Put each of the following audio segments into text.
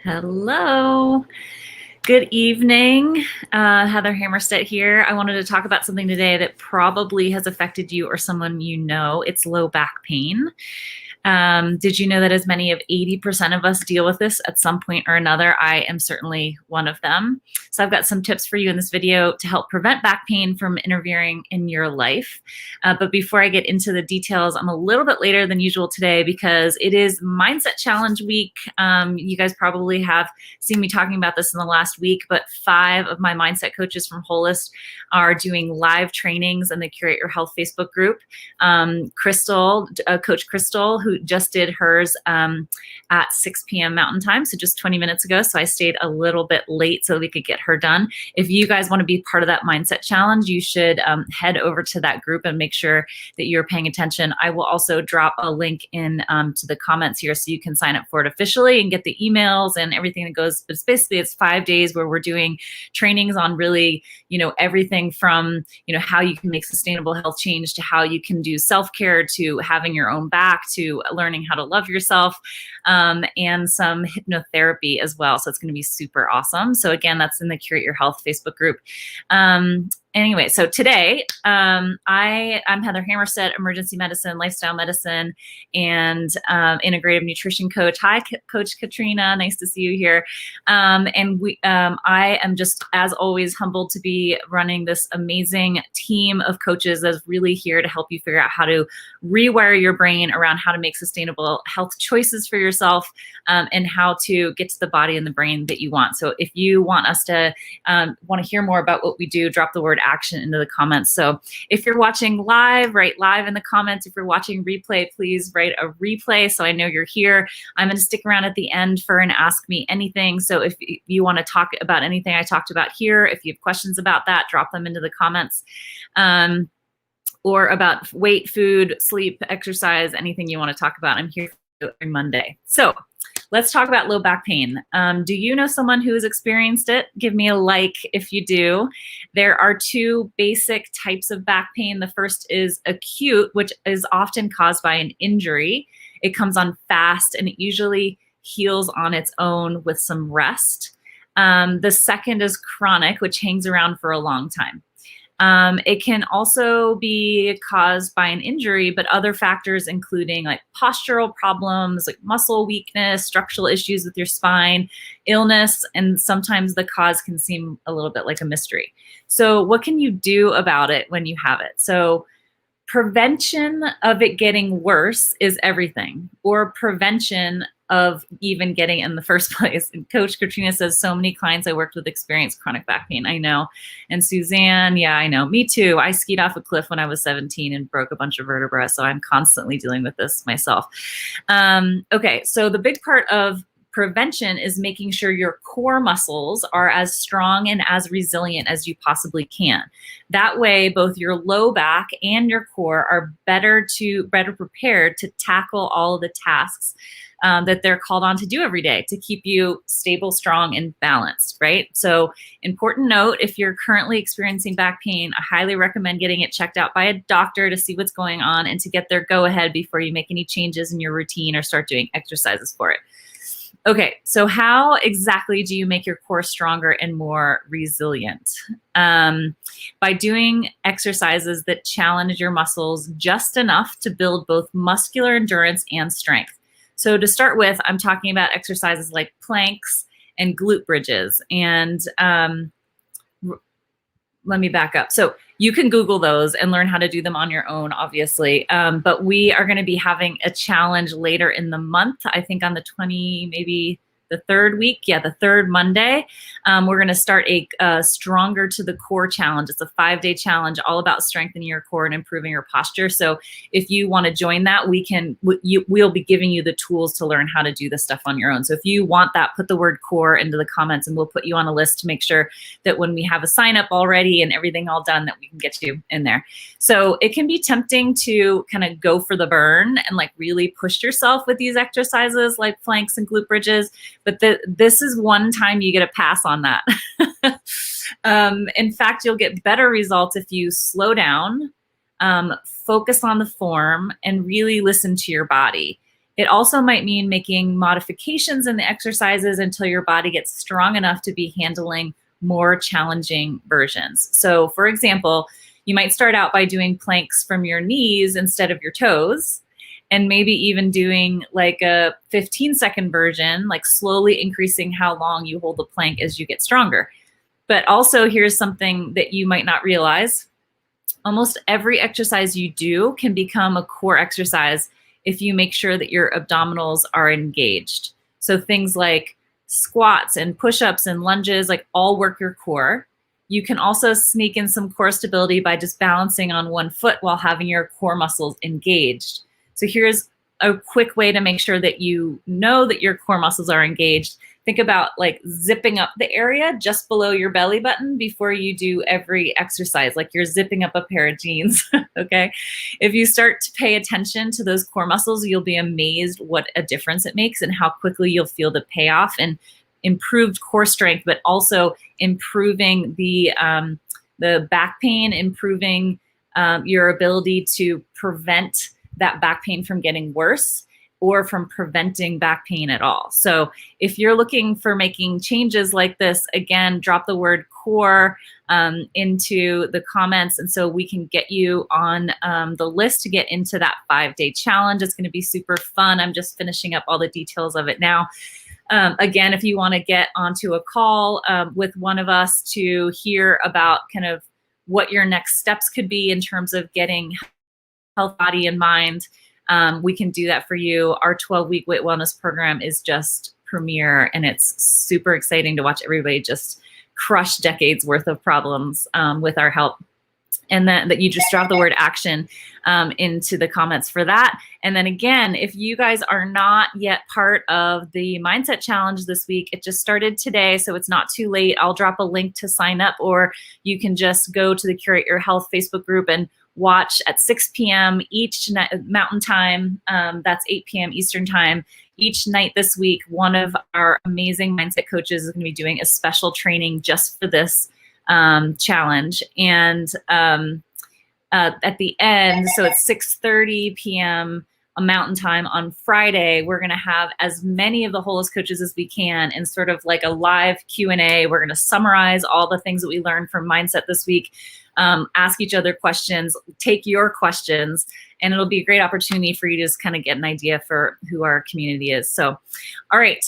Hello. Good evening. Heather Hammerstedt here. I wanted to talk about something today that probably has affected you or someone you know. It's low back pain. Did you know that as many of 80% of us deal with this at some point or another? I am certainly one of them. So I've got some tips for you in this video to help prevent back pain from interfering in your life. But before I get into the details, I'm a little bit later than usual today because it is Mindset Challenge week. You guys probably have seen me talking about this in the last week, but 5 of my mindset coaches from Holist are doing live trainings in the Curate Your Health Facebook group. Crystal, Coach Crystal, who just did hers at 6 p.m. Mountain Time, so just 20 minutes ago. So I stayed a little bit late so we could get her done. If you guys want to be part of that mindset challenge, you should head over to that group and make sure that you're paying attention. I will also drop a link in to the comments here so you can sign up for it officially and get the emails and everything that goes. But it's 5 days where we're doing trainings on really, everything from, how you can make sustainable health change to how you can do self-care to having your own back to learning how to love yourself, and some hypnotherapy as well. So it's going to be super awesome. So again, that's in the Curate Your Health Facebook group. Anyway, so today I'm Heather Hammerstedt, emergency medicine, lifestyle medicine, and integrative nutrition coach. Hi, Coach Katrina. Nice to see you here. And I am just, as always, humbled to be running this amazing team of coaches that's really here to help you figure out how to rewire your brain around how to make sustainable health choices for yourself, and how to get to the body and the brain that you want. So if you want us to want to hear more about what we do, drop the word action into the comments. So if you're watching live, write live in the comments. If you're watching replay, please write a replay so I know you're here. I'm going to stick around at the end for an Ask Me Anything. So if you want to talk about anything I talked about here, if you have questions about that, drop them into the comments. Or about weight, food, sleep, exercise, anything you want to talk about. I'm here every Monday. So let's talk about low back pain. Do you know someone who has experienced it? Give me a like if you do. There are 2 basic types of back pain. The first is acute, which is often caused by an injury. It comes on fast and it usually heals on its own with some rest. The second is chronic, which hangs around for a long time. It can also be caused by an injury, but other factors including like postural problems, like muscle weakness, structural issues with your spine, illness, and sometimes the cause can seem a little bit like a mystery. So what can you do about it when you have it? So prevention of it getting worse is everything, or prevention of even getting in the first place. And Coach Katrina says, so many clients I worked with experience chronic back pain. I know. And Suzanne, yeah, I know. Me too. I skied off a cliff when I was 17 and broke a bunch of vertebrae. So I'm constantly dealing with this myself. Okay, so the big part of prevention is making sure your core muscles are as strong and as resilient as you possibly can. That way, both your low back and your core are better prepared to tackle all of the tasks that they're called on to do every day to keep you stable, strong, and balanced, right? So important note, if you're currently experiencing back pain, I highly recommend getting it checked out by a doctor to see what's going on and to get their go-ahead before you make any changes in your routine or start doing exercises for it. Okay, so how exactly do you make your core stronger and more resilient? By doing exercises that challenge your muscles just enough to build both muscular endurance and strength. So to start with, I'm talking about exercises like planks and glute bridges. And let me back up. So you can Google those and learn how to do them on your own, obviously. But we are going to be having a challenge later in the month, I think on the maybe the 3rd week. Yeah, the 3rd Monday. We're going to start a Stronger to the Core challenge. It's a 5-day challenge all about strengthening your core and improving your posture. So if you want to join that, we'll be giving you the tools to learn how to do this stuff on your own. So if you want that, put the word core into the comments and we'll put you on a list to make sure that when we have a sign up already and everything all done, that we can get you in there. So it can be tempting to kind of go for the burn and like really push yourself with these exercises like planks and glute bridges. But this is one time you get a pass on that. In fact, you'll get better results if you slow down, focus on the form, and really listen to your body. It also might mean making modifications in the exercises until your body gets strong enough to be handling more challenging versions. So for example, you might start out by doing planks from your knees instead of your toes, and maybe even doing like a 15-second version, like slowly increasing how long you hold the plank as you get stronger. But also, here's something that you might not realize. Almost every exercise you do can become a core exercise if you make sure that your abdominals are engaged. So things like squats and push-ups and lunges, like all work your core. You can also sneak in some core stability by just balancing on one foot while having your core muscles engaged. So here's a quick way to make sure that you know that your core muscles are engaged. Think about like zipping up the area just below your belly button before you do every exercise, like you're zipping up a pair of jeans, okay? If you start to pay attention to those core muscles, you'll be amazed what a difference it makes and how quickly you'll feel the payoff and improved core strength, but also improving the back pain, improving your ability to prevent that back pain from getting worse or from preventing back pain at all. So if you're looking for making changes like this, again, drop the word core into the comments. And so we can get you on the list to get into that 5-day challenge. It's going to be super fun. I'm just finishing up all the details of it now. Again, if you want to get onto a call with one of us to hear about kind of what your next steps could be in terms of getting health, body, and mind, we can do that for you. Our 12-week weight wellness program is just premier, and it's super exciting to watch everybody just crush decades worth of problems with our help. And that you just drop the word action into the comments for that. And then again, if you guys are not yet part of the Mindset Challenge this week, it just started today, so it's not too late. I'll drop a link to sign up, or you can just go to the Curate Your Health Facebook group and watch at 6 p.m. each night, Mountain Time. That's 8 p.m. Eastern Time. Each night this week, one of our amazing mindset coaches is going to be doing a special training just for this challenge. And at the end, so it's 6:30 p.m. Mountain Time on Friday, we're going to have as many of the Wholeness coaches as we can in sort of like a live Q&A. We're going to summarize all the things that we learned from mindset this week, ask each other questions, take your questions, and it'll be a great opportunity for you to just kind of get an idea for who our community is. So, all right.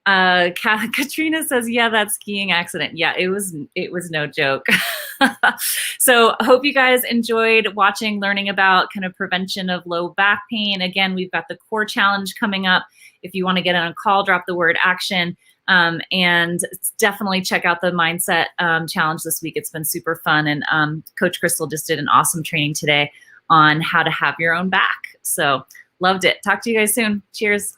Katrina says, yeah, that skiing accident. Yeah, it was no joke. So I hope you guys enjoyed watching, learning about kind of prevention of low back pain. Again, we've got the core challenge coming up. If you want to get on a call, drop the word action. And definitely check out the Mindset Challenge this week. It's been super fun. And Coach Crystal just did an awesome training today on how to have your own back. So loved it. Talk to you guys soon. Cheers.